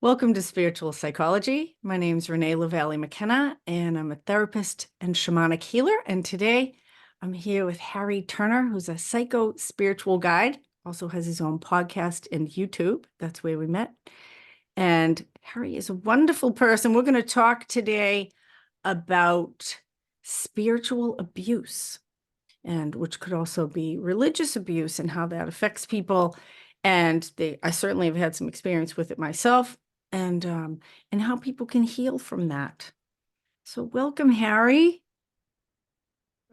Welcome to Spiritual Psychology. My name is Renee Lavallee McKenna, and I'm a therapist and shamanic healer. And today I'm here with Harry Turner, who's a psycho-spiritual guide, also has his own podcast and YouTube. That's where we met. And Harry is a wonderful person. We're going to talk today about spiritual abuse, and which could also be religious abuse and how that affects people. And I certainly have had some experience with it myself, and how people can heal from that. So welcome, Harry.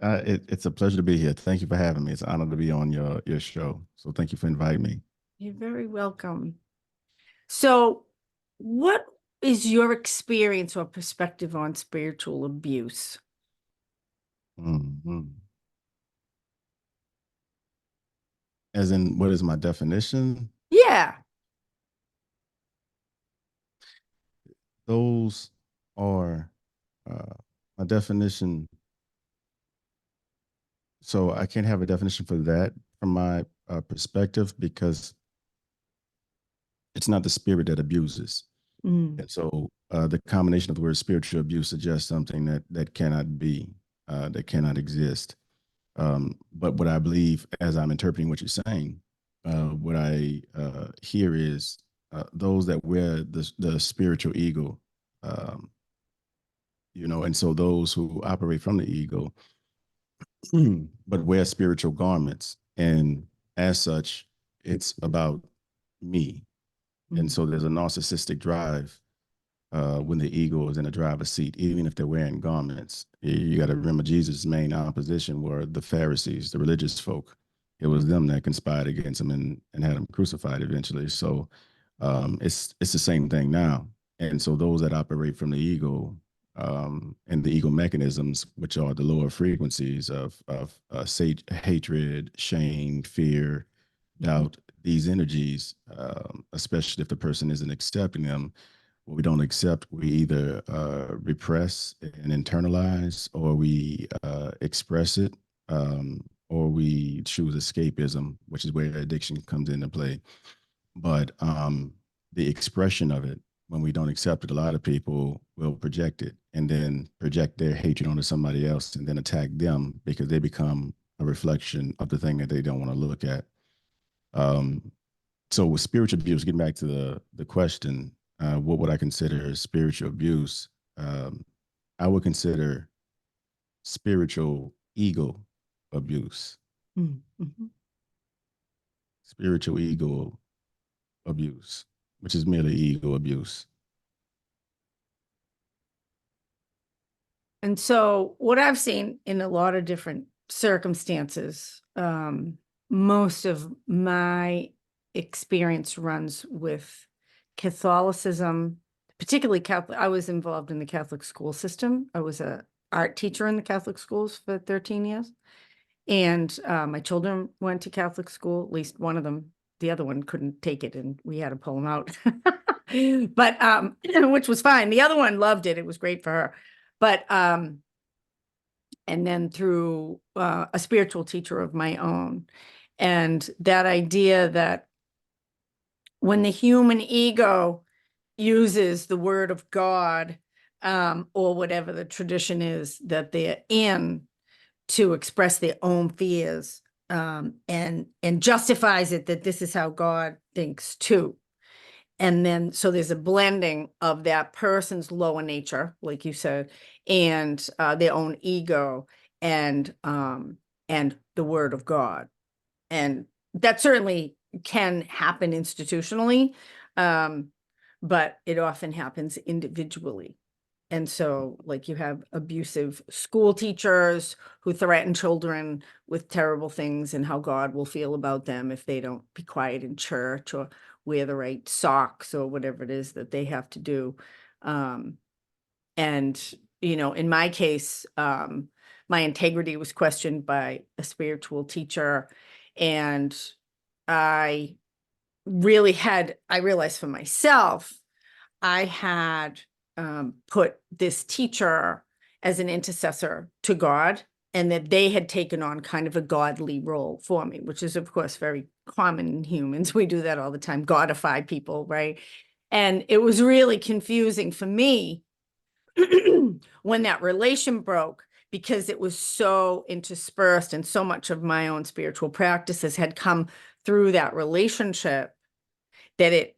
It's a pleasure to be here. Thank you for having me. It's an honor to be on your show. So thank you for inviting me. You're very welcome. So what is your experience or perspective on spiritual abuse? Mhm. As in, what is my definition? Yeah. Those are my definition. So I can't have a definition for that from my perspective because it's not the spirit that abuses. And so the combination of the word spiritual abuse suggests something that cannot be, that cannot exist. But what I believe, as I'm interpreting what you're saying, what I hear is those that wear the spiritual ego, um, and so those who operate from the ego, but wear spiritual garments. And as such, it's about me. And so there's a narcissistic drive when the ego is in the driver's seat, even if they're wearing garments. You got to remember Jesus' main opposition were the Pharisees, the religious folk. It was them that conspired against him and had him crucified eventually. So it's the same thing now. And so those that operate from the ego and the ego mechanisms, which are the lower frequencies of hatred, shame, fear, doubt, these energies, especially if the person isn't accepting them, what we don't accept, we either repress and internalize, or we express it, or we choose escapism, which is where addiction comes into play. But the expression of it, when we don't accept it, a lot of people will project it and then project their hatred onto somebody else and then attack them because they become a reflection of the thing that they don't want to look at. So with spiritual abuse, getting back to the question, what would I consider spiritual abuse? I would consider spiritual ego abuse. Mm-hmm. Spiritual ego abuse, which is merely ego abuse. And so what I've seen in a lot of different circumstances, most of my experience runs with Catholicism, particularly Catholic. I was involved in the Catholic school system. I was a art teacher in the Catholic schools for 13 years. And my children went to Catholic school, at least one of them. The other one couldn't take it, and we had to pull them out. But which was fine. The other one loved it. It was great for her. But and then through a spiritual teacher of my own, and that idea that when the human ego uses the word of God, or whatever the tradition is that they're in, to express their own fears, and justifies it that this is how God thinks too. And then so there's a blending of that person's lower nature, like you said, and their own ego, and the word of God. And that certainly can happen institutionally, but it often happens individually. And so, like, you have abusive school teachers who threaten children with terrible things and how God will feel about them if they don't be quiet in church or wear the right socks or whatever it is that they have to do. And, in my case, my integrity was questioned by a spiritual teacher. And I I realized for myself, I had put this teacher as an intercessor to God, and that they had taken on kind of a godly role for me, which is, of course, very common in humans. We do that all the time, godify people, right? And it was really confusing for me when that relation broke, because it was so interspersed and so much of my own spiritual practices had come through that relationship, that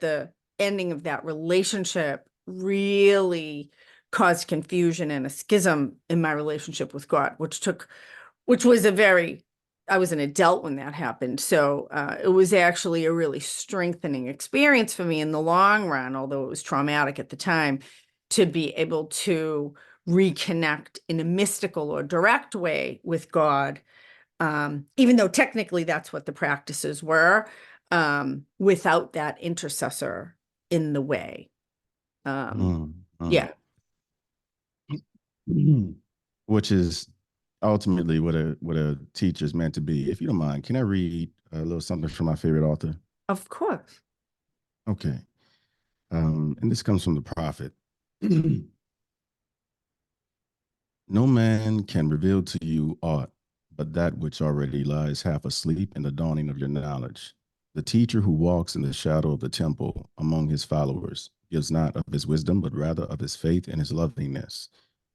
the ending of that relationship really caused confusion and a schism in my relationship with God, which was I was an adult when that happened. So it was actually a really strengthening experience for me in the long run, although it was traumatic at the time, to be able to reconnect in a mystical or direct way with God, even though technically that's what the practices were, without that intercessor in the way. Mm, mm. Yeah, Which is ultimately what a teacher is meant to be. If you don't mind, can I read a little something from my favorite author? of course. Okay. And this comes from the prophet. No man can reveal to you aught but that which already lies half asleep in the dawning of your knowledge. The teacher who walks in the shadow of the temple among his followers gives not of his wisdom, but rather of his faith and his loveliness.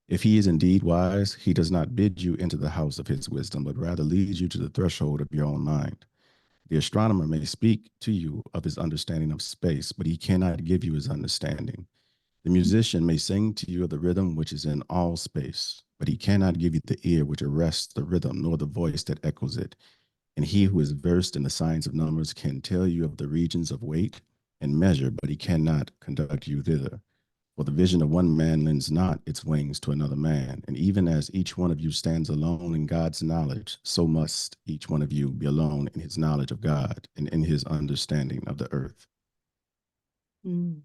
If he is indeed wise, he does not bid you into the house of his wisdom, but rather leads you to the threshold of your own mind. The astronomer may speak to you of his understanding of space, but he cannot give you his understanding. The musician may sing to you of the rhythm which is in all space, but he cannot give you the ear which arrests the rhythm, nor the voice that echoes it. And he who is versed in the science of numbers can tell you of the regions of weight and measure, but he cannot conduct you thither. For the vision of one man lends not its wings to another man. And even as each one of you stands alone in God's knowledge, so must each one of you be alone in his knowledge of God and in his understanding of the earth. Mm.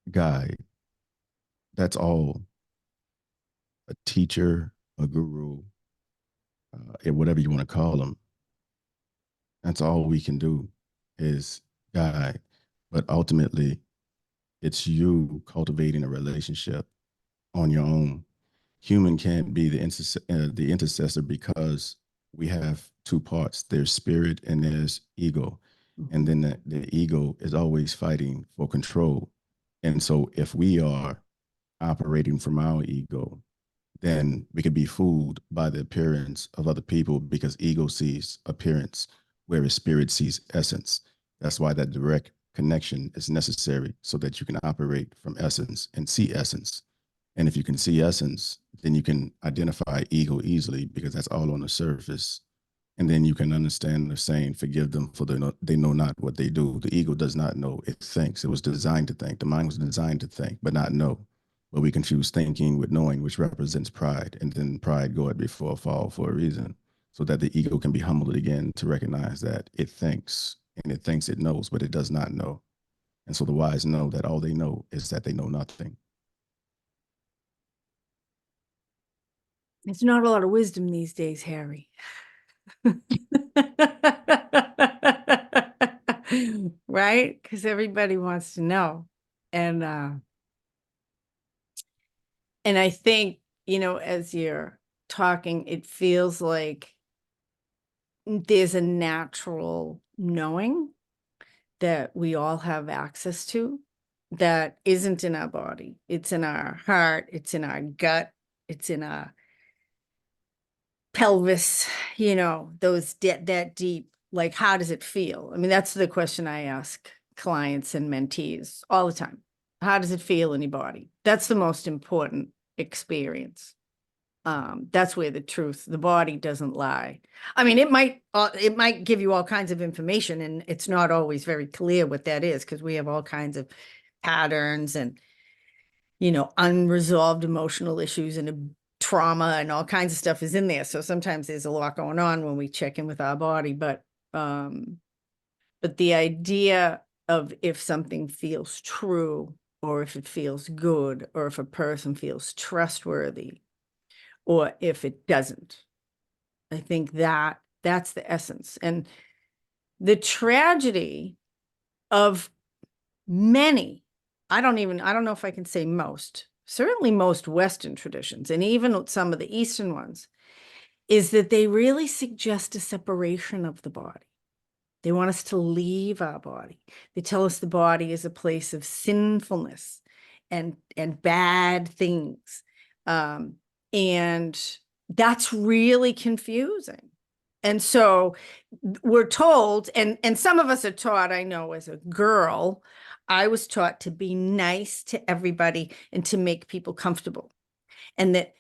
Guide, that's all a teacher, a guru, whatever you want to call them, that's all we can do is guide. But ultimately, it's you cultivating a relationship on your own. Human can't be the intercessor because we have two parts. There's spirit and there's ego. And then the ego is always fighting for control. And so if we are operating from our ego, then we could be fooled by the appearance of other people because ego sees appearance, whereas spirit sees essence. That's why that direct connection is necessary so that you can operate from essence and see essence. And if you can see essence, then you can identify ego easily because that's all on the surface. And then you can understand the saying, forgive them for they know not what they do. The ego does not know, it thinks. It was designed to think. The mind was designed to think, but not know. But we confuse thinking with knowing, which represents pride. And then pride goeth before a fall for a reason, so that the ego can be humbled again to recognize that it thinks and it thinks it knows, but it does not know. And so the wise know that all they know is that they know nothing. There's not a lot of wisdom these days, Harry. Right? Because everybody wants to know. And I think, as you're talking, it feels like there's a natural knowing that we all have access to that isn't in our body. It's in our heart, it's in our gut, it's in our pelvis, that deep, like, how does it feel? I mean, that's the question I ask clients and mentees all the time. How does it feel in your body? That's the most important experience. That's where the body doesn't lie. I mean, it might give you all kinds of information, and it's not always very clear what that is, because we have all kinds of patterns and, unresolved emotional issues and trauma and all kinds of stuff is in there. So sometimes there's a lot going on when we check in with our body, but the idea of if something feels true, or if it feels good, or if a person feels trustworthy, or if it doesn't. I think that's the essence. And the tragedy of many, I don't know if I can say most, certainly most Western traditions, and even some of the Eastern ones, is that they really suggest a separation of the body. They want us to leave our body. They tell us the body is a place of sinfulness and bad things. And that's really confusing. And so we're told, and some of us are taught, I know as a girl, I was taught to be nice to everybody and to make people comfortable. And that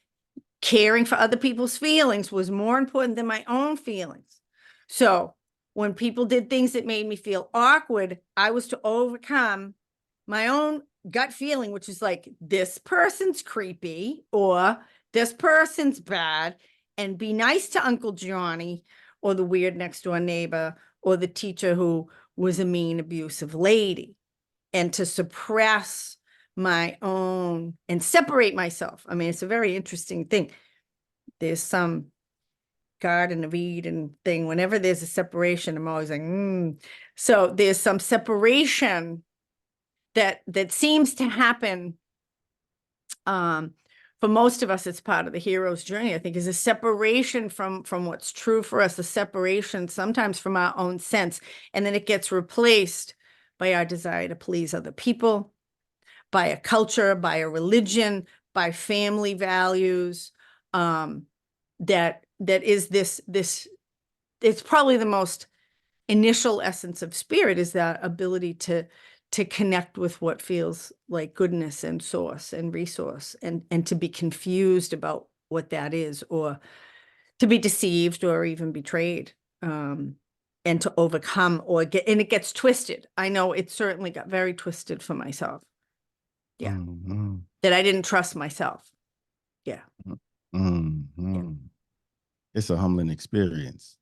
caring for other people's feelings was more important than my own feelings. So when people did things that made me feel awkward, I was to overcome my own gut feeling, which is like, this person's creepy or this person's bad, and be nice to Uncle Johnny or the weird next door neighbor or the teacher who was a mean, abusive lady, and to suppress my own and separate myself. I mean, it's a very interesting thing. There's some Garden of Eden thing. Whenever there's a separation, I'm always like, So there's some separation that seems to happen. For most of us, it's part of the hero's journey, I think, is a separation from what's true for us, a separation sometimes from our own sense. And then it gets replaced by our desire to please other people, by a culture, by a religion, by family values. That is this, it's probably the most initial essence of spirit, is that ability to connect with what feels like goodness and source and resource, and to be confused about what that is, or to be deceived or even betrayed, and to overcome and it gets twisted. I know it certainly got very twisted for myself. Yeah. Mm-hmm. That I didn't trust myself. Yeah. Mm-hmm. Yeah. It's a humbling experience.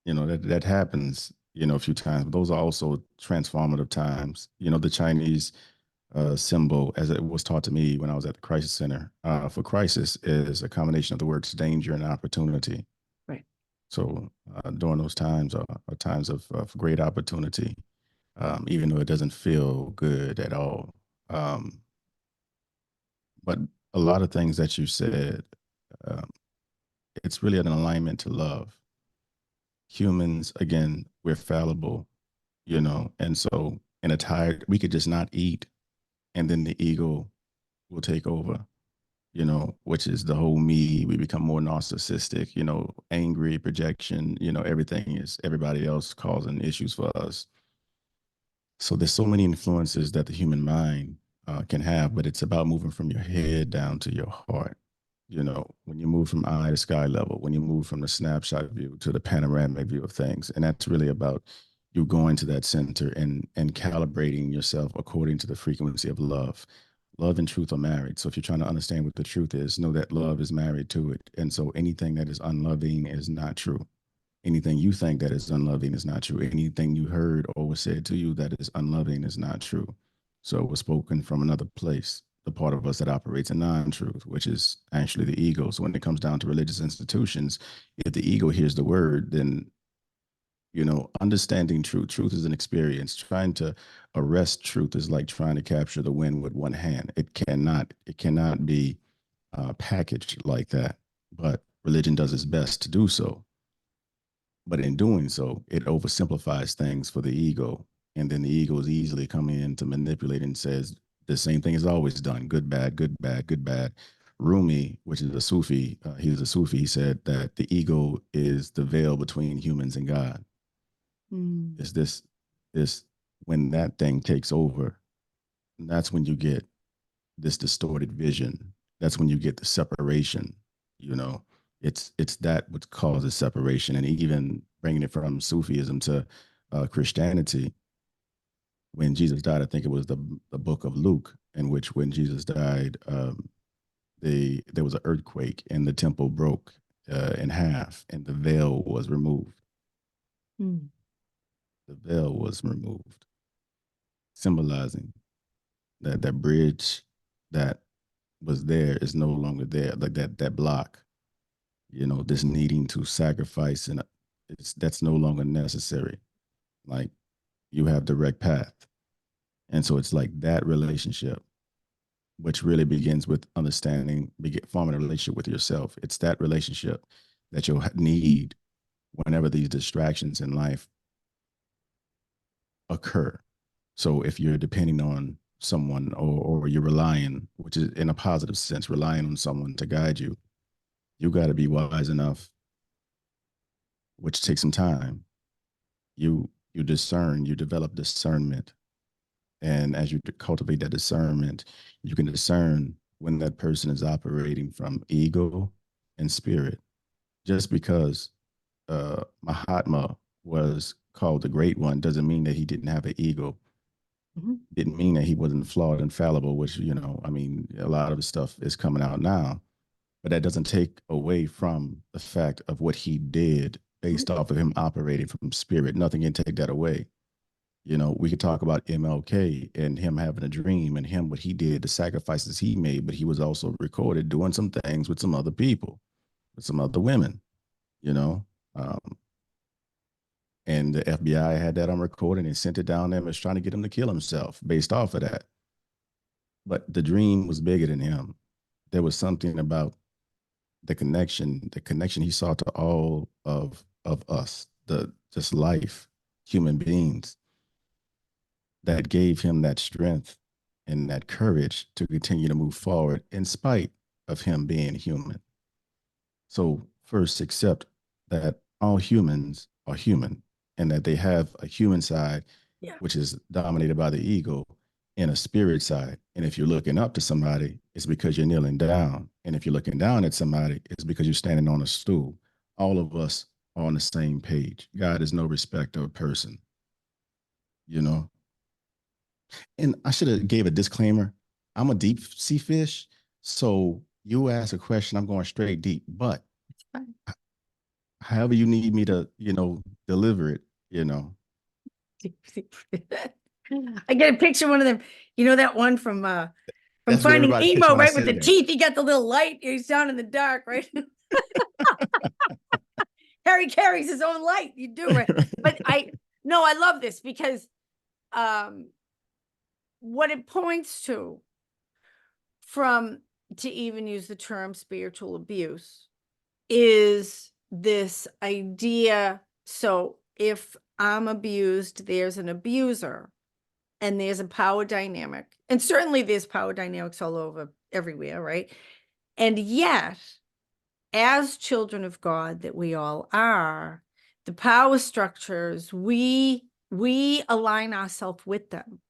That happens, a few times, but those are also transformative times. The Chinese symbol, as it was taught to me when I was at the crisis center, for crisis is a combination of the words danger and opportunity. Right. So during those times are times of great opportunity, even though it doesn't feel good at all. But a lot of things that you said, um, it's really an alignment to love. Humans, again, we're fallible, and so in a tired, we could just not eat, and then the ego will take over, which is the whole me. We become more narcissistic, angry, projection, everything is everybody else causing issues for us. So there's so many influences that the human mind can have, but it's about moving from your head down to your heart. When you move from eye to sky level, when you move from the snapshot view to the panoramic view of things, and that's really about you going to that center and calibrating yourself according to the frequency of love. Love and truth are married. So if you're trying to understand what the truth is, know that love is married to it. And so anything that is unloving is not true. Anything you think that is unloving is not true. Anything you heard or was said to you that is unloving is not true. So it was spoken from another place, the part of us that operates in non-truth, which is actually the ego. So when it comes down to religious institutions, if the ego hears the word, then understanding truth is an experience. Trying to arrest truth is like trying to capture the wind with one hand. It cannot be packaged like that. But religion does its best to do so. But in doing so, it oversimplifies things for the ego. And then the ego is easily coming in to manipulate and says the same thing is always done: good, bad, good, bad, good, bad. Rumi, which is a Sufi, he's a Sufi, he said that the ego is the veil between humans and God. Is this when that thing takes over, that's when you get this distorted vision. That's when you get the separation. It's that what causes separation. And even bringing it from Sufism to Christianity, when Jesus died, I think it was the book of Luke, in which when Jesus died, there was an earthquake and the temple broke in half, and the veil was removed. The veil was removed, symbolizing that bridge that was there is no longer there. Like that block, this needing to sacrifice, and that's no longer necessary. Like you have direct path. And so it's like that relationship, which really begins with understanding, forming a relationship with yourself. It's that relationship that you'll need whenever these distractions in life occur. So if you're depending on someone, or you're relying, which is in a positive sense, relying on someone to guide you, you got to be wise enough, which takes some time. You discern, you develop discernment. And as you cultivate that discernment, you can discern when that person is operating from ego and spirit. Just because Mahatma was called the Great One doesn't mean that he didn't have an ego. Mm-hmm. Didn't mean that he wasn't flawed and fallible, which, I mean, a lot of the stuff is coming out now. But that doesn't take away from the fact of what he did based off of him operating from spirit. Nothing can take that away. We could talk about MLK and him having a dream and him, what he did, the sacrifices he made, but he was also recorded doing some things with some other people, with some other women, you know. And the FBI had that on recording and sent it down there and was trying to get him to kill himself based off of that. But the dream was bigger than him. There was something about the connection he saw to all of us, just life, human beings, that gave him that strength and that courage to continue to move forward in spite of him being human. So first, accept that all humans are human and that they have a human side, which is dominated by the ego, and a spirit side. And if you're looking up to somebody, it's because you're kneeling down. And if you're looking down at somebody, it's because you're standing on a stool. All of us are on the same page. God is no respecter of person, you know? And I should have gave a disclaimer. I'm a deep sea fish. So you ask a question, I'm going straight deep. But however you need me to, deliver it, I get a picture of one of them. You know that one from That's what Finding everybody picture Nemo, when I right? With say the that. teeth, he got the little light. He's down in the dark, right? Harry carries his own light. You do, right? But I love this because what it points to, to even use the term spiritual abuse, is this idea. So if I'm abused, there's an abuser. And there's a power dynamic. And certainly there's power dynamics all over everywhere, right? And yet, as children of God that we all are, the power structures, we align ourselves with them.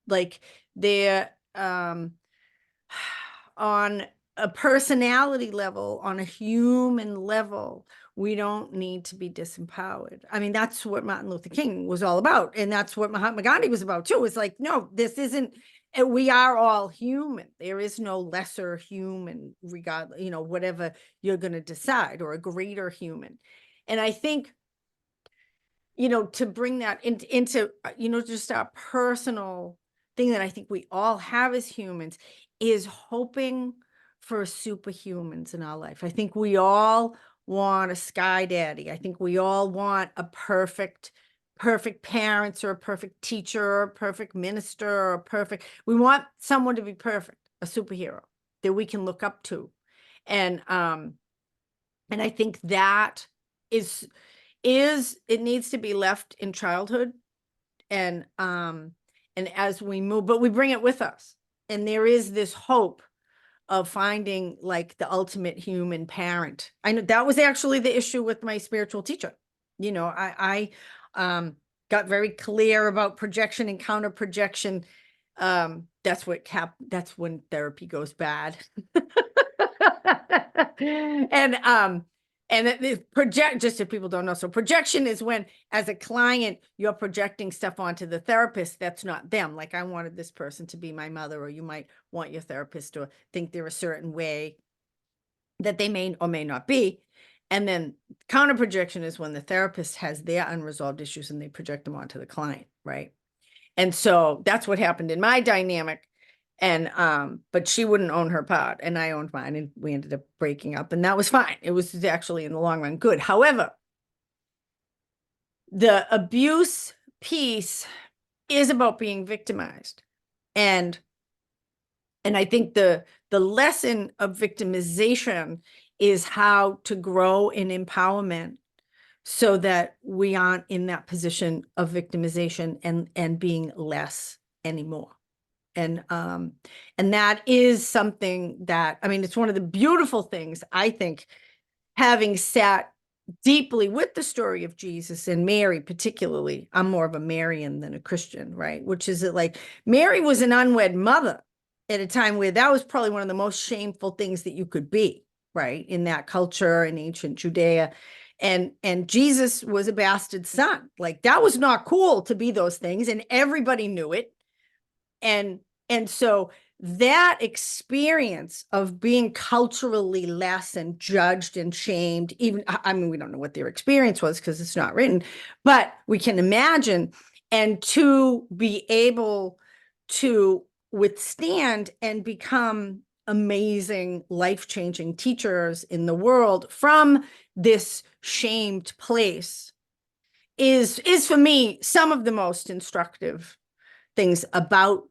Like they're on a personality level, on a human level, we don't need to be disempowered. I mean, that's what Martin Luther King was all about. And that's what Mahatma Gandhi was about too. It's like, no, this isn't, we are all human. There is no lesser human, regardless, whatever you're going to decide, or a greater human. And I think, to bring that into, just our personal thing that I think we all have as humans is hoping for superhumans in our life. I think we all want a sky daddy. I think we all want a perfect parents, or a perfect teacher, or a perfect minister, or we want someone to be perfect, a superhero that we can look up to. And I think that is it needs to be left in childhood, and as we move, but we bring it with us. And there is this hope of finding like the ultimate human parent. I know that was actually the issue with my spiritual teacher. I got very clear about projection and counter projection. That's when therapy goes bad. And just if people don't know, so projection is when, as a client, you're projecting stuff onto the therapist that's not them. Like, I wanted this person to be my mother, or you might want your therapist to think they're a certain way that they may or may not be. And then counter projection is when the therapist has their unresolved issues and they project them onto the client, right? And so that's what happened in my dynamic. And but she wouldn't own her part and I owned mine, and we ended up breaking up, and that was fine. It was actually in the long run good. However, the abuse piece is about being victimized. And I think the lesson of victimization is how to grow in empowerment so that we aren't in that position of victimization and being less anymore. And that is something that, I mean, it's one of the beautiful things, I think, having sat deeply with the story of Jesus and Mary, particularly. I'm more of a Marian than a Christian, right? Which is that, like, Mary was an unwed mother at a time where that was probably one of the most shameful things that you could be, right? In that culture in ancient Judea. And Jesus was a bastard son. Like, that was not cool to be those things, and everybody knew it. And so that experience of being culturally less and judged and shamed, even, I mean, we don't know what their experience was because it's not written, but we can imagine, and to be able to withstand and become amazing, life-changing teachers in the world from this shamed place is for me some of the most instructive things about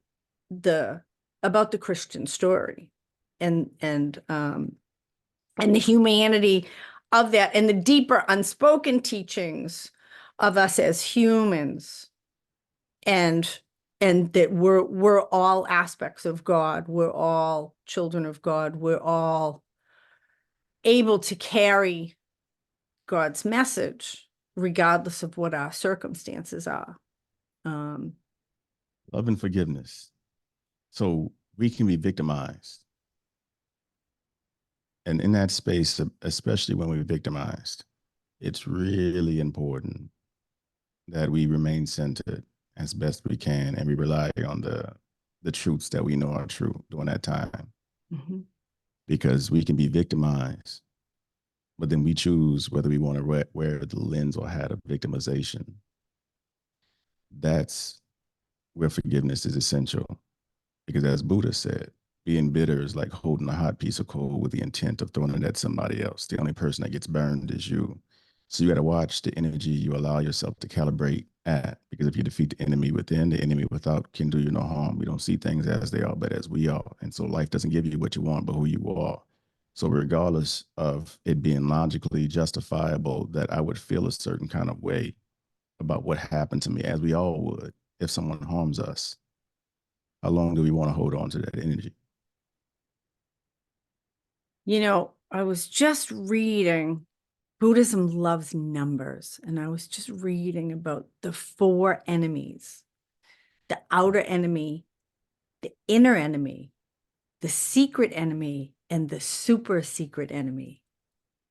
the Christian story, and the humanity of that, and the deeper unspoken teachings of us as humans, and that we're all aspects of God. We're all children of God. We're all able to carry God's message regardless of what our circumstances are. Love and forgiveness. So we can be victimized. And in that space, especially when we're victimized, it's really important that we remain centered as best we can, and we rely on the truths that we know are true during that time. Mm-hmm. Because we can be victimized, but then we choose whether we want to wear the lens or hat of victimization. That's where forgiveness is essential. Because as Buddha said, being bitter is like holding a hot piece of coal with the intent of throwing it at somebody else. The only person that gets burned is you. So you got to watch the energy you allow yourself to calibrate at, because if you defeat the enemy within, the enemy without can do you no harm. We don't see things as they are, but as we are. And so life doesn't give you what you want, but who you are. So regardless of it being logically justifiable that I would feel a certain kind of way about what happened to me, as we all would, if someone harms us, how long do we want to hold on to that energy? You know, I was just reading, Buddhism loves numbers, and I was just reading about the 4 enemies: the outer enemy, the inner enemy, the secret enemy, and the super secret enemy.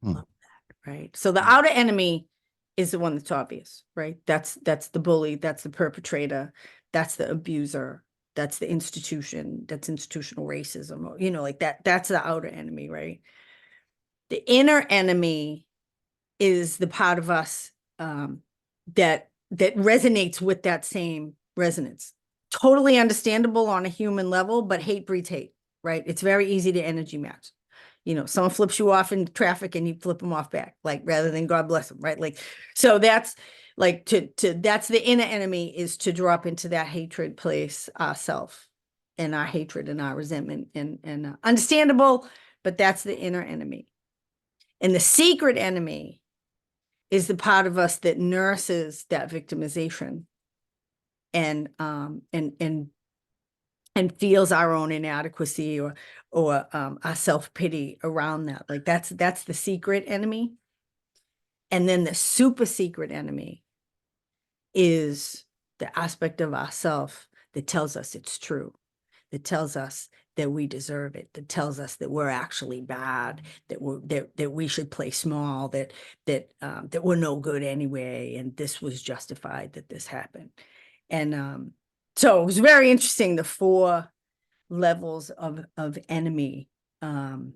Love that, right? So the outer enemy is the one that's obvious, right? That's the bully, that's the perpetrator, that's the abuser, that's the institution, that's institutional racism, you know, like that's the outer enemy, right? The inner enemy is the part of us that resonates with that same resonance. Totally understandable on a human level, but hate breeds hate, right? It's very easy to energy match. You know, someone flips you off in traffic and you flip them off back, like, rather than God bless them, right? Like, so that's like that's the inner enemy, is to drop into that hatred place ourself, and our hatred and our resentment, and understandable, but that's the inner enemy. And the secret enemy is the part of us that nurses that victimization and feels our own inadequacy or our self-pity around that. Like, that's the secret enemy. And then the super secret enemy is the aspect of ourself that tells us it's true, that tells us that we deserve it, that tells us that we're actually bad, that we should play small, that we're no good anyway, and this was justified that this happened. And so it was very interesting, the 4 levels of enemy. And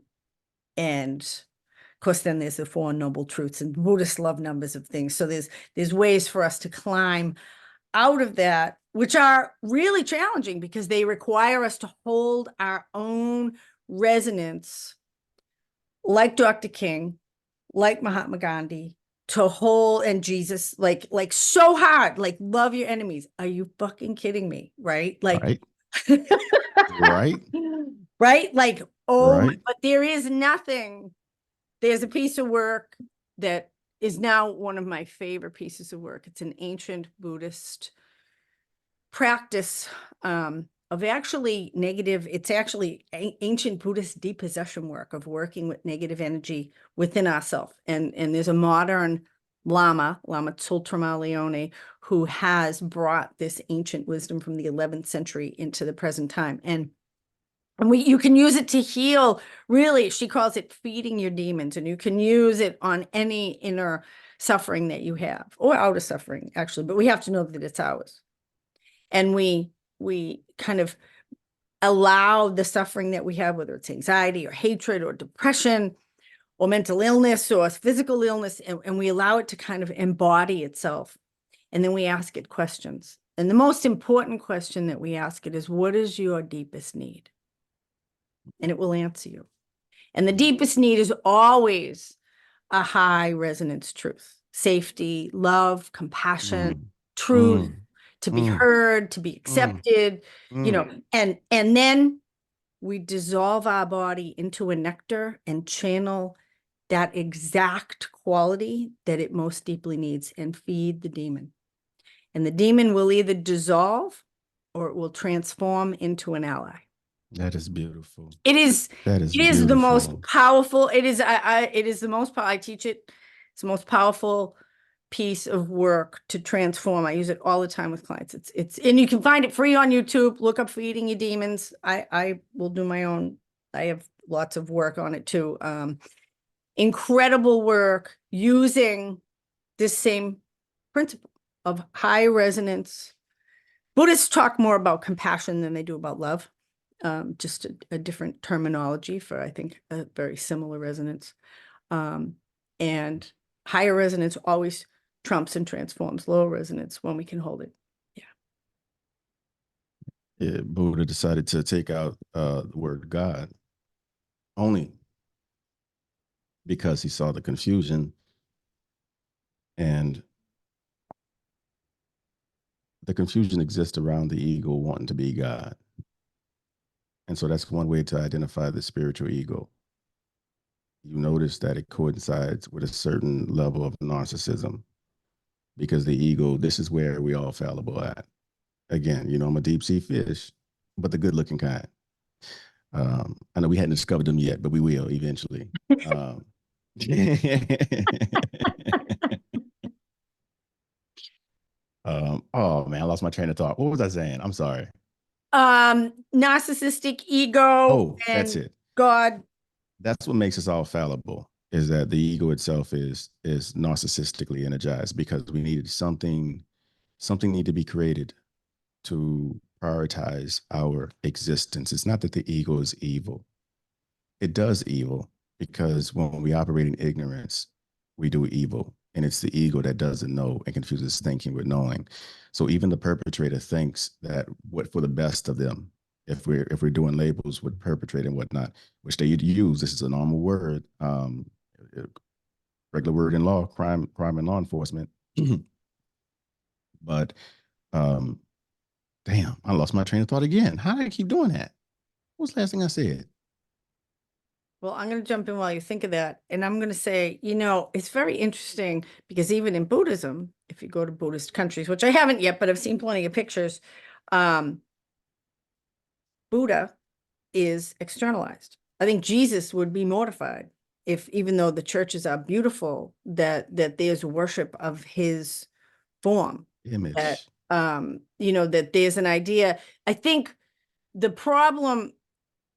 of course, then there's the 4 noble truths, and Buddhists love numbers of things. So there's ways for us to climb out of that, which are really challenging because they require us to hold our own resonance, like Dr. King, like Mahatma Gandhi, to hold, and Jesus, like so hard, like, love your enemies. Are you fucking kidding me? Right? Like, Right. Right. right? Like, oh, Right. but there is nothing there's a piece of work that is now one of my favorite pieces of work. It's an ancient Buddhist practice of actually negative. It's actually ancient Buddhist depossession work of working with negative energy within ourselves. And there's a modern Lama Tsultrim Leone, who has brought this ancient wisdom from the 11th century into the present time. And you can use it to heal. Really, she calls it feeding your demons, and you can use it on any inner suffering that you have, or outer suffering, actually. But we have to know that it's ours, and we kind of allow the suffering that we have, whether it's anxiety or hatred or depression or mental illness or physical illness, and we allow it to kind of embody itself. And then we ask it questions. And the most important question that we ask it is, what is your deepest need? And it will answer you. And the deepest need is always a high resonance truth: safety, love, compassion, truth, to be heard, to be accepted, you know, and then we dissolve our body into a nectar and channel that exact quality that it most deeply needs and feed the demon. And the demon will either dissolve or it will transform into an ally. That is beautiful. It is. That is It is the most beautiful. powerful. It is. It is the most. I teach it. It's the most powerful piece of work to transform. I use it all the time with clients. And you can find it free on YouTube. Look up Feeding Your Demons. I will do my own. I have lots of work on it too. Incredible work using this same principle of high resonance. Buddhists talk more about compassion than they do about love. Just a different terminology for, I think, a very similar resonance. And higher resonance always trumps and transforms lower resonance when we can hold it. Yeah, Buddha decided to take out the word God only because he saw the confusion, and the confusion exists around the ego wanting to be God. And so that's one way to identify the spiritual ego. You notice that it coincides with a certain level of narcissism, because the ego, this is where we all fallible at. Again, you know, I'm a deep sea fish, but the good looking kind. I know we hadn't discovered them yet, but we will eventually. Oh man, I lost my train of thought. What was I saying? I'm sorry. Narcissistic ego. Oh, that's it. God. That's what makes us all fallible, is that the ego itself is narcissistically energized, because we needed something need to be created to prioritize our existence. It's not that the ego is evil. It does evil, because when we operate in ignorance, we do evil. And it's the ego that doesn't know and confuses thinking with knowing. So even the perpetrator thinks that what for the best of them, if we're doing labels with perpetrator and whatnot, which they use, this is a normal word, regular word in law, crime and law enforcement. But damn, I lost my train of thought again. How did I keep doing that? What was the last thing I said? Well, I'm going to jump in while you think of that. And I'm going to say, you know, it's very interesting, because even in Buddhism, if you go to Buddhist countries, which I haven't yet, but I've seen plenty of pictures, Buddha is externalized. I think Jesus would be mortified if, even though the churches are beautiful, that there's worship of his form. Image. That, you know, that there's an idea. I think the problem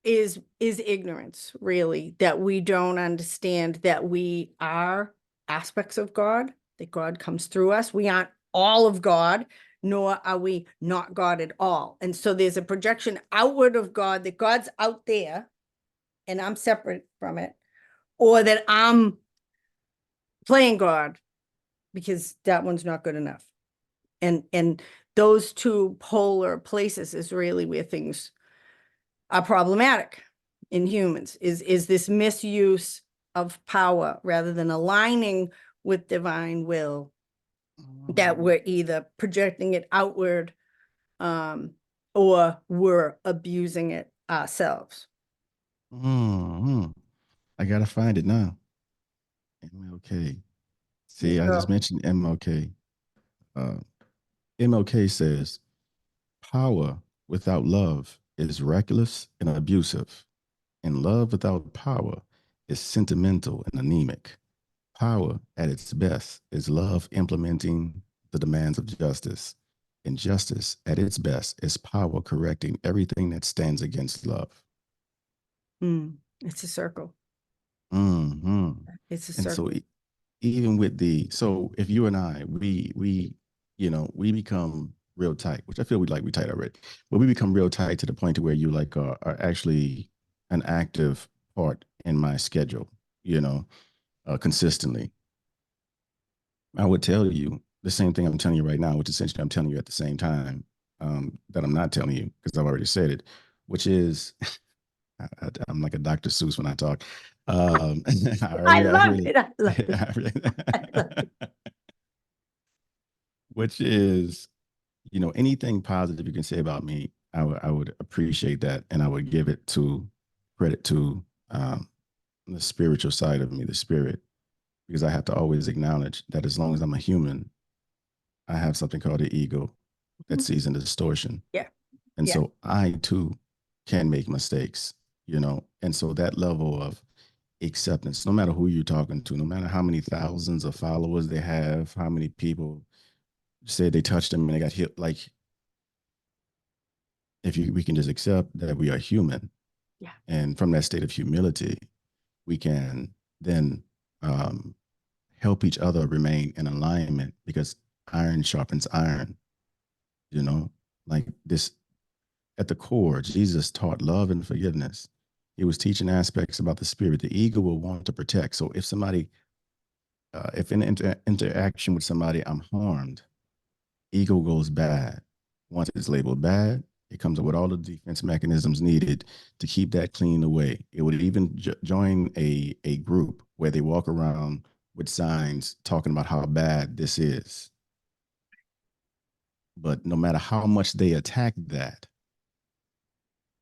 is ignorance, really, that we don't understand that we are aspects of God, that God comes through us. We aren't all of God, nor are we not God at all. And so there's a projection outward of God, that God's out there and I'm separate from it, or that I'm playing God because that one's not good enough. And those two polar places is really where things are problematic in humans, is this misuse of power rather than aligning with divine will, that we're either projecting it outward or we're abusing it ourselves. I gotta find it now. MLK. You See, I just go. mentioned MLK. Uh, MLK says, power without love is reckless and abusive, and love without power is sentimental and anemic. Power at its best is love implementing the demands of justice, and justice at its best is power correcting everything that stands against love. It's a circle. Hmm. It's a And so circle. even with so if you and I, we become real tight, which I feel we tight already, but we become real tight to the point to where you like are actually an active part in my schedule, consistently. I would tell you the same thing I'm telling you right now, which essentially I'm telling you at the same time, that I'm not telling you because I've already said it, which is I'm like a Dr. Seuss when I talk. I I really, I love really, it. I love it. I really I love it. which is, anything positive you can say about me, I would appreciate that, and I would give it to credit to the spiritual side of me, the spirit, because I have to always acknowledge that as long as I'm a human, I have something called the ego that Mhm. sees in distortion. Yeah. And Yeah. so I too can make mistakes, and so that level of acceptance, no matter who you're talking to, no matter how many thousands of followers they have, how many people say they touched them and they got hit, like we can just accept that we are human, Yeah. and from that state of humility, we can then um, help each other remain in alignment because iron sharpens iron. Like this at the core, Jesus taught love and forgiveness. He was teaching aspects about the spirit the ego will want to protect. So if in interaction with somebody I'm harmed, ego goes bad. Once it's labeled bad, it comes up with all the defense mechanisms needed to keep that clean away. It would even join a group where they walk around with signs talking about how bad this is. But no matter how much they attack that,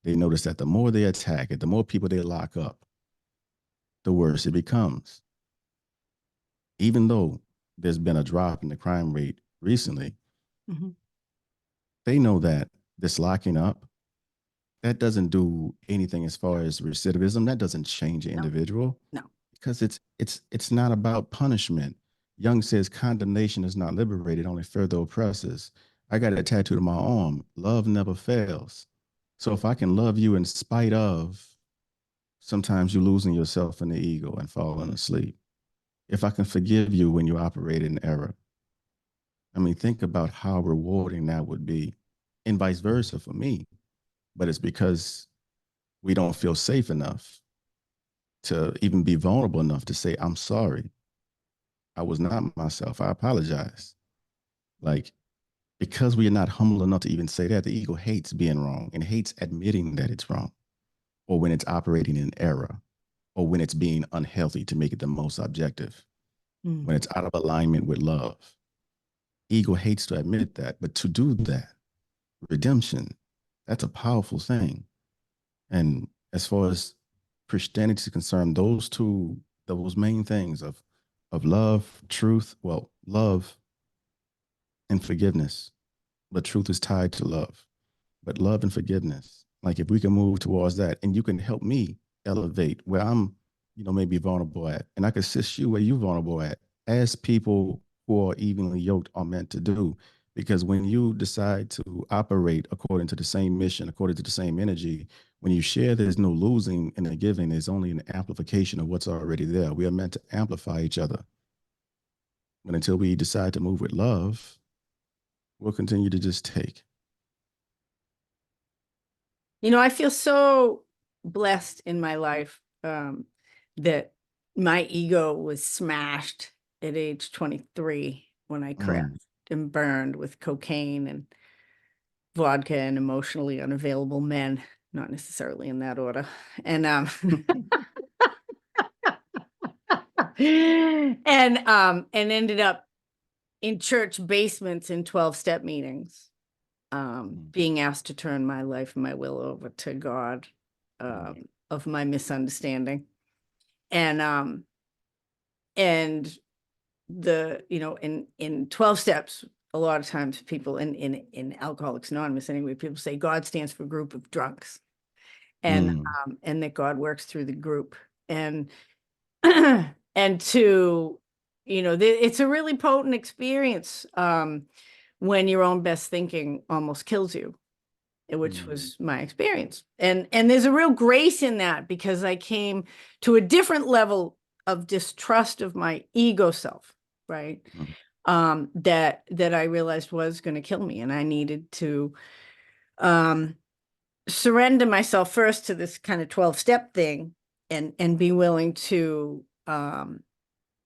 they notice that the more they attack it, the more people they lock up, the worse it becomes. Even though there's been a drop in the crime rate recently, Mhm. they know that this locking up, that doesn't do anything as far as recidivism. That doesn't change an No, individual no. because it's not about punishment. Young says condemnation is not liberated, only further oppresses. I got it tattooed on my arm. Love never fails. So if I can love you in spite of sometimes you losing yourself in the ego and falling asleep, if I can forgive you when you operate in error, I mean, think about how rewarding that would be, and vice versa for me. But it's because we don't feel safe enough to even be vulnerable enough to say, I'm sorry. I was not myself. I apologize. Like, because we are not humble enough to even say that, the ego hates being wrong and hates admitting that it's wrong, or when it's operating in error, or when it's being unhealthy to make it the most objective, Mm. when it's out of alignment with love. Ego hates to admit that, but to do that, redemption, that's a powerful thing. And as far as Christianity is concerned, those main things of love, truth, well, love and forgiveness, but truth is tied to love. But love and forgiveness, like if we can move towards that, and you can help me elevate where I'm, maybe vulnerable at, and I can assist you where you're vulnerable at, as people who are evenly yoked are meant to do. Because when you decide to operate according to the same mission, according to the same energy, when you share, there's no losing and the giving. There's only an amplification of what's already there. We are meant to amplify each other. But until we decide to move with love, we'll continue to just take. I feel so blessed in my life that my ego was smashed at age 23 when I Mm. crashed and burned with cocaine and vodka and emotionally unavailable men, not necessarily in that order. And and ended up in church basements in 12-step meetings, being asked to turn my life and my will over to God, of my misunderstanding. And and in 12 steps, a lot of times people in Alcoholics Anonymous anyway, people say God stands for group of drunks, and that God works through the group, and it's a really potent experience when your own best thinking almost kills you, which was my experience. And there's a real grace in that, because I came to a different level of distrust of my ego self, right? That I realized was going to kill me, and I needed to surrender myself first to this kind of 12-step thing, and be willing to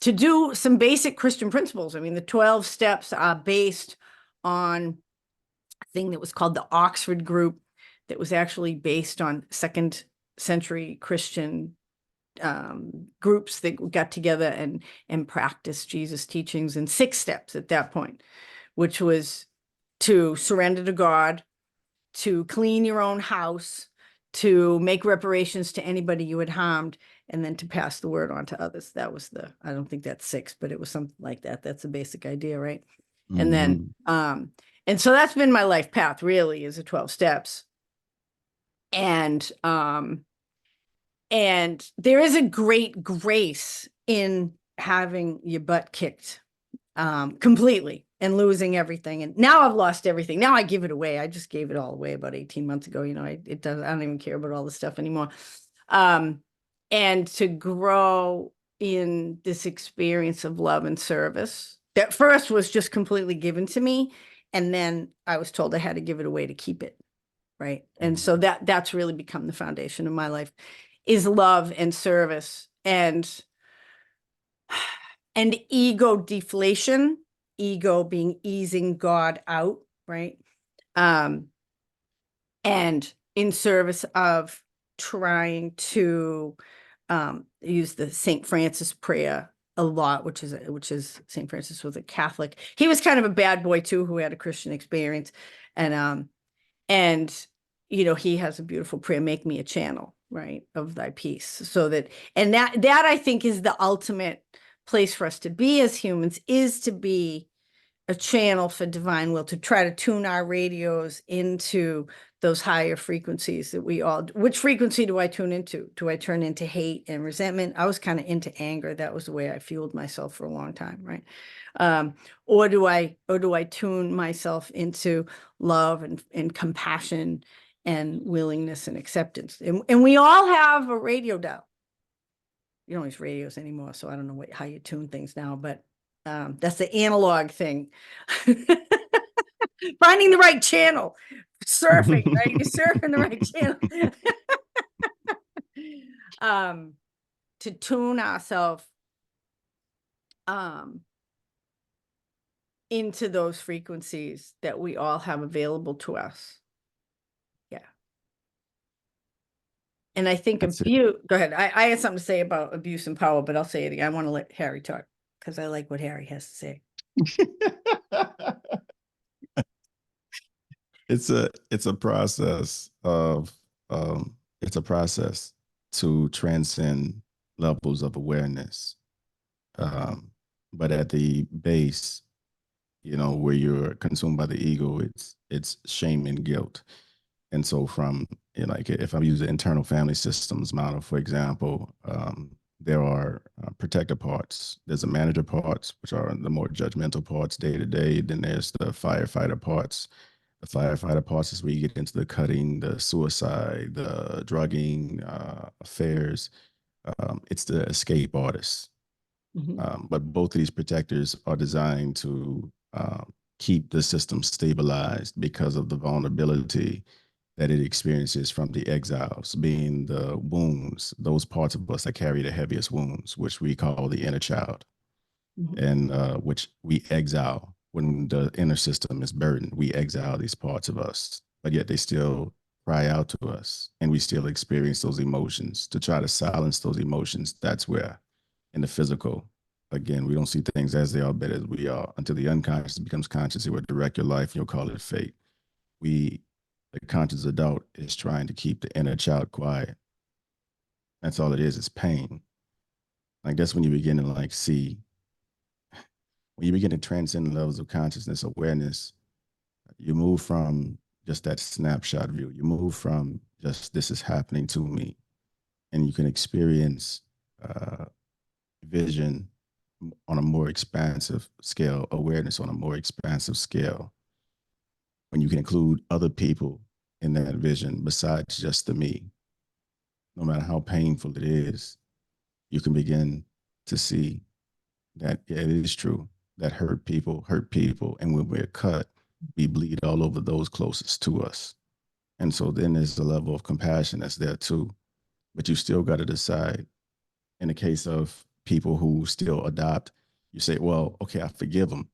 do some basic Christian principles. I mean, the 12 steps are based on a thing that was called the Oxford Group, that was actually based on second century Christian groups that got together and practiced Jesus' teachings in 6 steps at that point, which was to surrender to God, to clean your own house, to make reparations to anybody you had harmed, and then to pass the word on to others. That was I don't think that's 6, but it was something like that. That's a basic idea, right? And then, and so that's been my life path, really, is the 12 steps. And there is a great grace in having your butt kicked completely and losing everything. And now I've lost everything. Now I give it away. I just gave it all away about 18 months ago. I don't even care about all this stuff anymore. And to grow in this experience of love and service that first was just completely given to me, and then I was told I had to give it away to keep it, right? And so that's really become the foundation of my life, is love and service, and ego deflation, ego being easing God out, right? And in service of trying to use the St. Francis prayer a lot, which is St. Francis was a Catholic. He was kind of a bad boy too, who had a Christian experience, and he has a beautiful prayer, make me a channel, right, of thy peace. So that I think is the ultimate place for us to be as humans, is to be a channel for divine will, to try to tune our radios into those higher frequencies that which frequency do I tune into? Do I turn into hate and resentment? I was kind of into anger. That was the way I fueled myself for a long time, right? Or do I tune myself into love and compassion and willingness and acceptance? And we all have a radio dial. You don't use radios anymore, so I don't know how you tune things now, but that's the analog thing. Finding the right channel, surfing, right? You're surfing the right channel. To tune ourselves into those frequencies that we all have available to us. Yeah. And I think abuse, go ahead. I had something to say about abuse and power, but I'll say it again. I want to let Harry talk, because I like what Harry has to say. It's a process of it's a process to transcend levels of awareness, but at the base, where you're consumed by the ego, it's shame and guilt. And so from like, if I use the internal family systems model, for example, there are protector parts. There's a manager parts, which are the more judgmental parts day to day. Then there's the firefighter parts. The firefighter parts is where you get into the cutting, the suicide, the drugging, affairs. It's the escape artists. But both of these protectors are designed to keep the system stabilized because of the vulnerability that it experiences from the exiles, being the wounds, those parts of us that carry the heaviest wounds, which we call the inner child, and which we exile when the inner system is burdened. We exile these parts of us, but yet they still cry out to us, and we still experience those emotions. To try to silence those emotions, that's where, in the physical, again, we don't see things as they are, but as we are, until the unconscious becomes conscious. It will direct your life, and you'll call it fate. The conscious adult is trying to keep the inner child quiet. That's all it is pain. Like that's when you begin to like see, when you begin to transcend levels of consciousness, awareness, you move from just that snapshot view. You move from just this is happening to me, and you can experience vision on a more expansive scale, awareness on a more expansive scale, when you can include other people in that vision besides just the me. No matter how painful it is, you can begin to see that yeah, it is true that hurt people. And when we're cut, we bleed all over those closest to us. And so then there's the level of compassion that's there too. But you still got to decide, in the case of people who still adopt, you say, well, okay, I forgive them,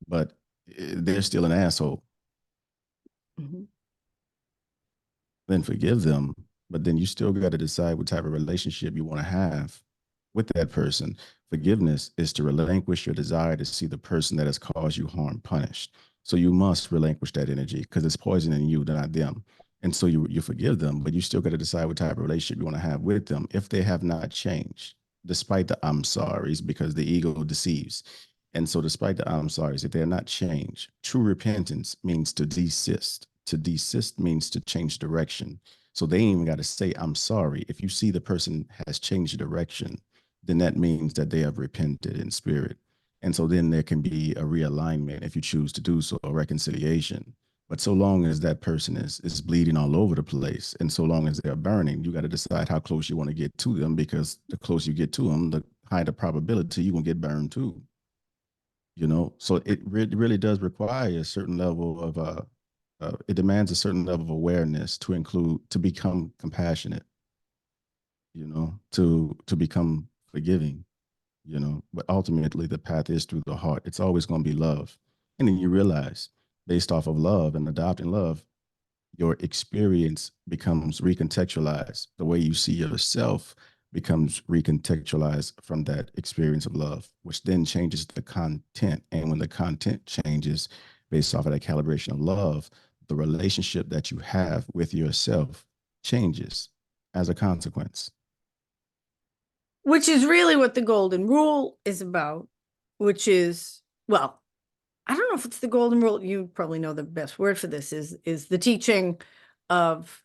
but they're still an asshole. Mm-hmm. Then forgive them, but then you still got to decide what type of relationship you want to have with that person. Forgiveness is to relinquish your desire to see the person that has caused you harm punished. So you must relinquish that energy because it's poisoning you, not them. And so you forgive them, but you still got to decide what type of relationship you want to have with them if they have not changed, despite the I'm sorries, because the ego deceives. And so, despite the I'm sorries, if they're not changed, true repentance means to desist. To desist means to change direction. So they ain't even got to say, I'm sorry. If you see the person has changed direction, then that means that they have repented in spirit. And so then there can be a realignment if you choose to do so, a reconciliation. But so long as that person is bleeding all over the place, and so long as they're burning, you got to decide how close you want to get to them, because the closer you get to them, the higher the probability you're going to get burned too. So really does require a certain level of it demands a certain level of awareness to become compassionate, to become forgiving, but ultimately the path is through the heart. It's always going to be love. And then you realize, based off of love and adopting love, your experience becomes recontextualized. The way you see yourself becomes recontextualized from that experience of love, which then changes the content. And when the content changes based off of that calibration of love, the relationship that you have with yourself changes as a consequence. Which is really what the golden rule is about, which is, well, I don't know if it's the golden rule. You probably know the best word for this is the teaching of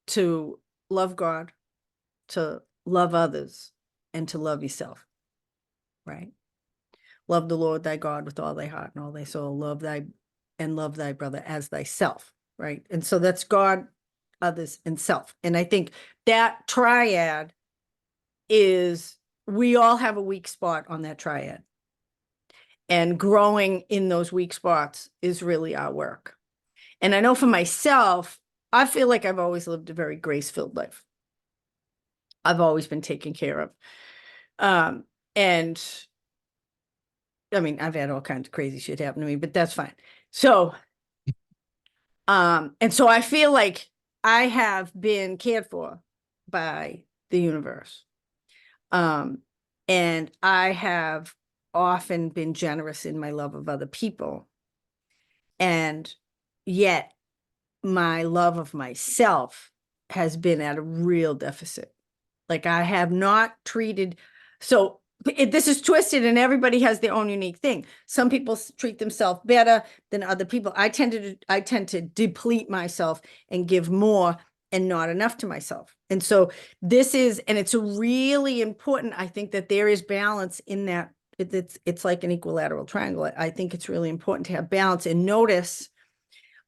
to love God, to love others, and to love yourself, right? Love the Lord thy God with all thy heart and all thy soul. Love thy brother as thyself, right? And so that's God, others, and self. And I think that triad is, we all have a weak spot on that triad. And growing in those weak spots is really our work. And I know for myself, I feel like I've always lived a very grace-filled life. I've always been taken care of. And I mean, I've had all kinds of crazy shit happen to me, but that's fine. So, and so I feel like I have been cared for by the universe. And I have often been generous in my love of other people. And yet my love of myself has been at a real deficit. Like I have not treated, so this is twisted and everybody has their own unique thing. Some people treat themselves better than other people. I tend to deplete myself and give more and not enough to myself. And so and it's really important. I think that there is balance in that. It's like an equilateral triangle. I think it's really important to have balance and notice.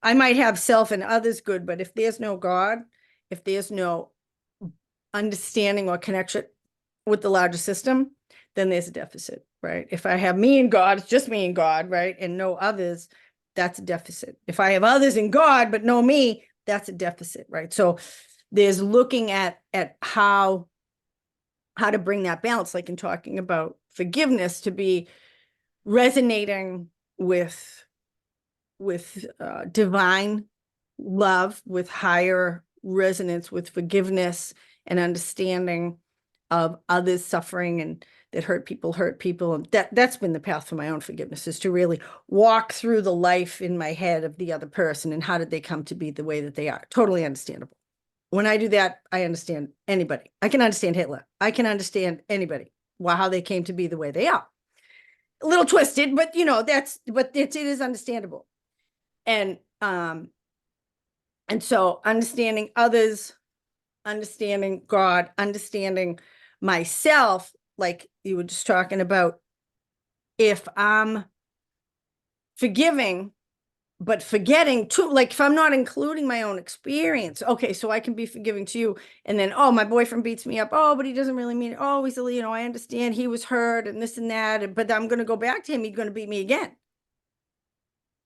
I might have self and others good, but if there's no God, if there's no understanding or connection with the larger system, then there's a deficit, right? If I have me and God, it's just me and God, right? And no others, that's a deficit. If I have others and God, but no me, that's a deficit, right? So there's looking at how to bring that balance, like in talking about forgiveness, to be resonating with divine love, with higher resonance, with forgiveness and understanding of others' suffering and that hurt people. And that's been the path for my own forgiveness, is to really walk through the life in my head of the other person and how did they come to be the way that they are. Totally understandable. When I do that, I understand anybody. I can understand Hitler. I can understand anybody. how they came to be the way they are. A little twisted, but it is understandable. And so understanding others, understanding God, understanding myself, like you were just talking about, if I'm forgiving, but forgetting too, like if I'm not including my own experience, okay, so I can be forgiving to you. And then, oh, my boyfriend beats me up. Oh, but he doesn't really mean it. Oh, he's, I understand he was hurt and this and that, but I'm going to go back to him. He's going to beat me again.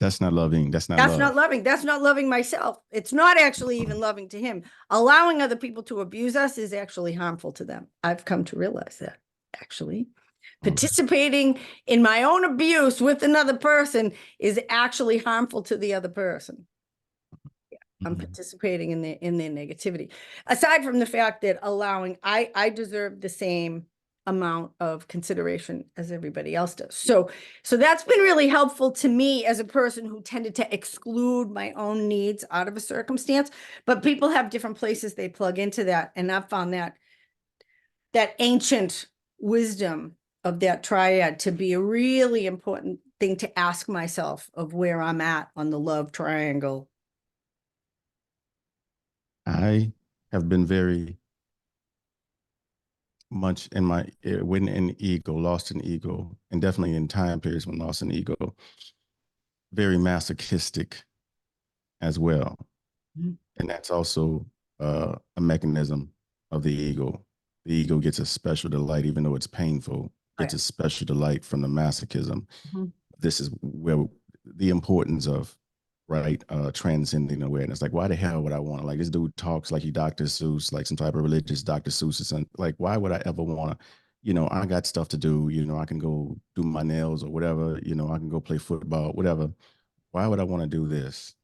That's not loving. That's not That's love. not loving. That's not loving myself. It's not actually even loving to him. Allowing other people to abuse us is actually harmful to them. I've come to realize that, actually. Participating in my own abuse with another person is actually harmful to the other person. Yeah, I'm participating in their negativity. Aside from the fact that I deserve the same amount of consideration as everybody else does. So that's been really helpful to me as a person who tended to exclude my own needs out of a circumstance. But people have different places they plug into that, and I've found that ancient wisdom of that triad to be a really important thing to ask myself of where I'm at on the love triangle. I have been very much in my when in ego, lost in ego, and definitely in time periods when lost in ego, very masochistic as well. Mm-hmm. And that's also a mechanism of the ego. The ego gets a special delight, even though it's painful, gets a special delight from the masochism. Mm-hmm. This is where the importance of transcending awareness. Like, why the hell would I want to? Like, this dude talks like he Dr. Seuss, like some type of religious Dr. Seuss or something. Like, why would I ever want to? I got stuff to do. I can go do my nails or whatever. I can go play football, whatever. Why would I want to do this?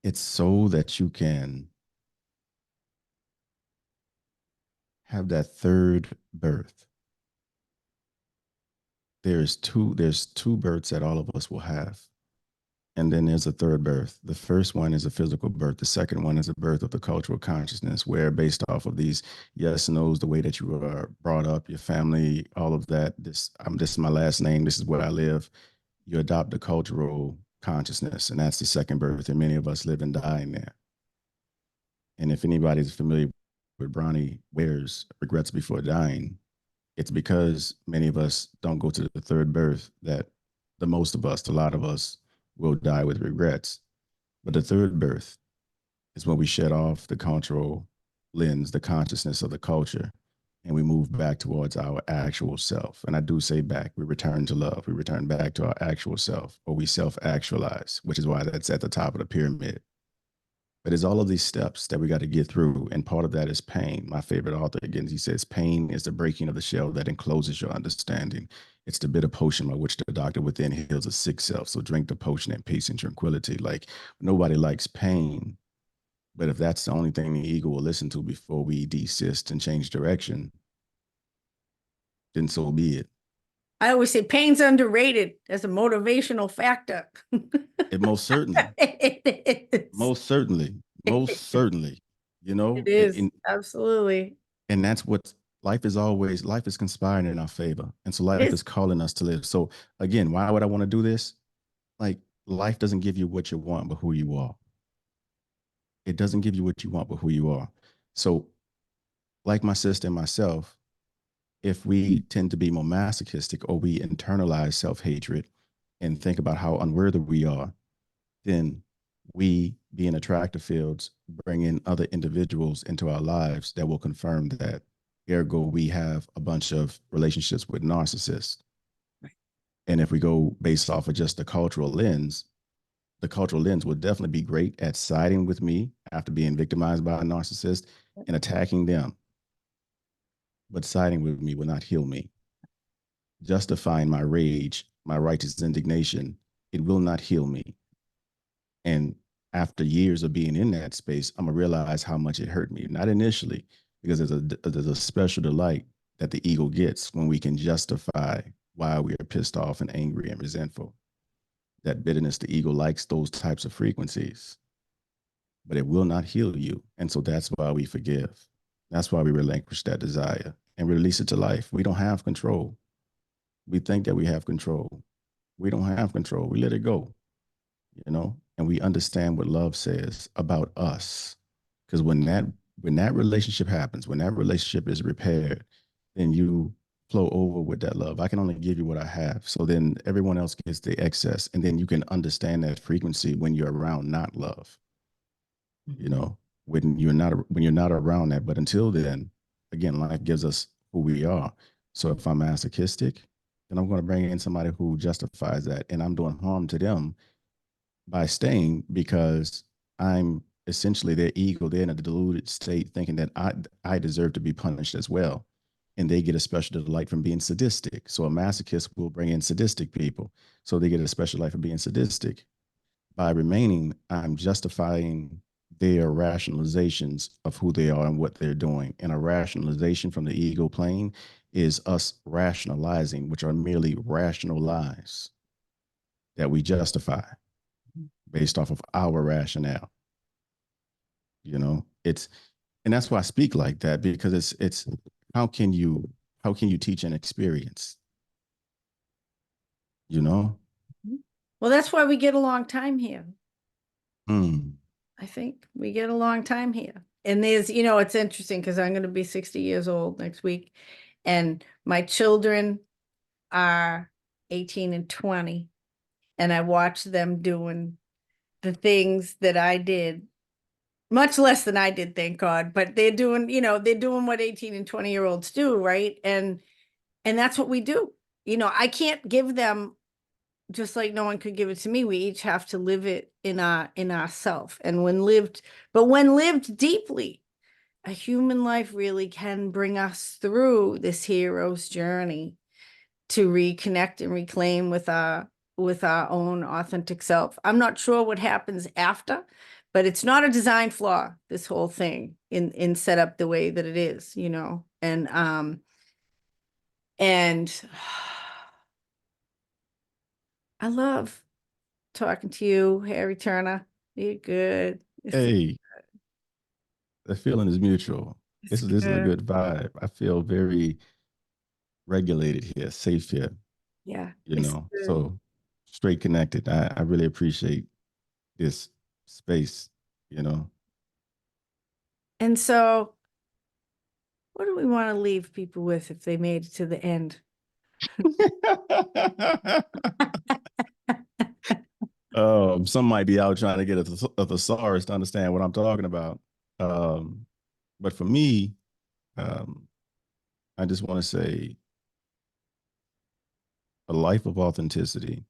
It's so that you can have that third birth. There's two births that all of us will have. And then there's a third birth. The first one is a physical birth. The second one is a birth of the cultural consciousness, where based off of these yes, no's, the way that you are brought up, your family, all of that, this is my last name, this is where I live. You adopt the cultural consciousness, and that's the second birth. And many of us live and die in there. And if anybody's familiar with Bronnie Ware's Regrets Before Dying, it's because many of us don't go to the third birth that a lot of us will die with regrets. But the third birth is when we shed off the cultural lens, the consciousness of the culture, and we move back towards our actual self. And I do say back, we return to love. We return back to our actual self, or we self-actualize, which is why that's at the top of the pyramid. But it's all of these steps that we got to get through. And part of that is pain. My favorite author, again, he says, pain is the breaking of the shell that encloses your understanding. It's the bitter potion by which the doctor within heals a sick self. So drink the potion in peace and tranquility. Like, nobody likes pain. But if that's the only thing the ego will listen to before we desist and change direction, then so be it. I always say pain's underrated as a motivational factor. It most certainly. Most certainly. Most certainly. It is. Absolutely. And that's what life is conspiring in our favor. And so life is calling us to live. So again, why would I want to do this? Like, life doesn't give you what you want, but who you are. It doesn't give you what you want, but who you are. So like my sister and myself, if we tend to be more masochistic, or we internalize self-hatred and think about how unworthy we are, then we, being attractive fields, bring in other individuals into our lives that will confirm that. Ergo, we have a bunch of relationships with narcissists. Right. And if we go based off of just the cultural lens will definitely be great at siding with me after being victimized by a narcissist and attacking them. But siding with me will not heal me. Justifying my rage, my righteous indignation, it will not heal me. And after years of being in that space, I'm gonna realize how much it hurt me. Not initially, because there's a special delight that the ego gets when we can justify why we are pissed off and angry and resentful. That bitterness, the ego likes those types of frequencies. but it will not heal you. And so that's why we forgive. That's why we relinquish that desire and release it to life. We don't have control. We think that we have control. We don't have control. We let it go, and we understand what love says about us. Because when that relationship happens, when that relationship is repaired, then you flow over with that love. I can only give you what I have. So then everyone else gets the excess. And then you can understand that frequency when you're around not love, when you're not around that. But until then, again, life gives us who we are. So if I'm masochistic, then I'm going to bring in somebody who justifies that, and I'm doing harm to them by staying because I'm essentially their ego. They're in a deluded state thinking that I deserve to be punished as well. And they get a special delight from being sadistic. So a masochist will bring in sadistic people. So they get a special delight for being sadistic. By remaining, I'm justifying their rationalizations of who they are and what they're doing. And a rationalization from the ego plane is us rationalizing, which are merely rational lies that we justify based off of our rationale. It's and that's why I speak like that, because it's how can you teach an experience? Well, that's why we get a long time here. Mm. I think we get a long time here. And there's, it's interesting because I'm going to be 60 years old next week. And my children are 18 and 20. And I watch them doing the things that I did, much less than I did, thank God. But they're doing, they're doing what 18 and 20-year-olds do, right? And that's what we do. I can't give them, just like no one could give it to me. We each have to live it in ourself. And when lived deeply, a human life really can bring us through this hero's journey to reconnect and reclaim with our own authentic self. I'm not sure what happens after, but it's not a design flaw, this whole thing in set up the way that it is, and I love talking to you, Harry Turner. You're good. Hey, the feeling is mutual. This is a good vibe. I feel very regulated here, safe here. Yeah. So straight connected. I really appreciate this space, And so what do we want to leave people with if they made it to the end? Some might be out trying to get a thesaurus to understand what I'm talking about. But for me, I just want to say a life of authenticity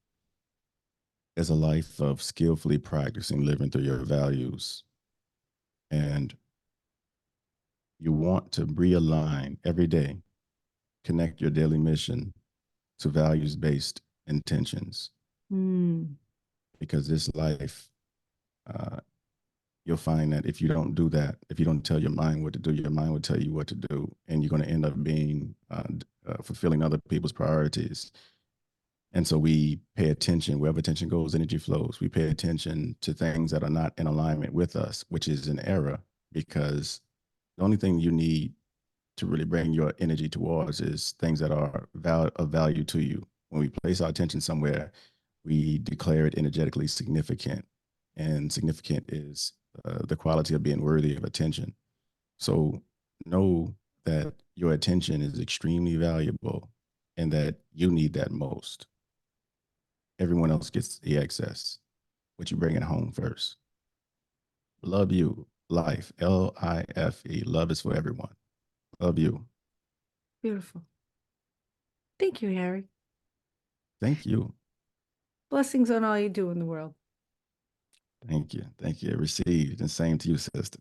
is a life of skillfully practicing living through your values. And you want to realign every day, connect your daily mission to values-based intentions. Because this life, you'll find that if you don't do that, if you don't tell your mind what to do, your mind will tell you what to do, and you're going to end up being fulfilling other people's priorities. And so we pay attention. Wherever attention goes, energy flows. We pay attention to things that are not in alignment with us, which is an error, because the only thing you need to really bring your energy towards is things that are of value to you. When we place our attention somewhere, we declare it energetically significant, and significant is the quality of being worthy of attention. So know that your attention is extremely valuable and that you need that most. Everyone else gets the excess, but you bring it home first. Love you. Life. Life. Love is for everyone. Love you. Beautiful. Thank you, Harry. Thank you. Blessings on all you do in the world. Thank you. Thank you. Received. And same to you, sister.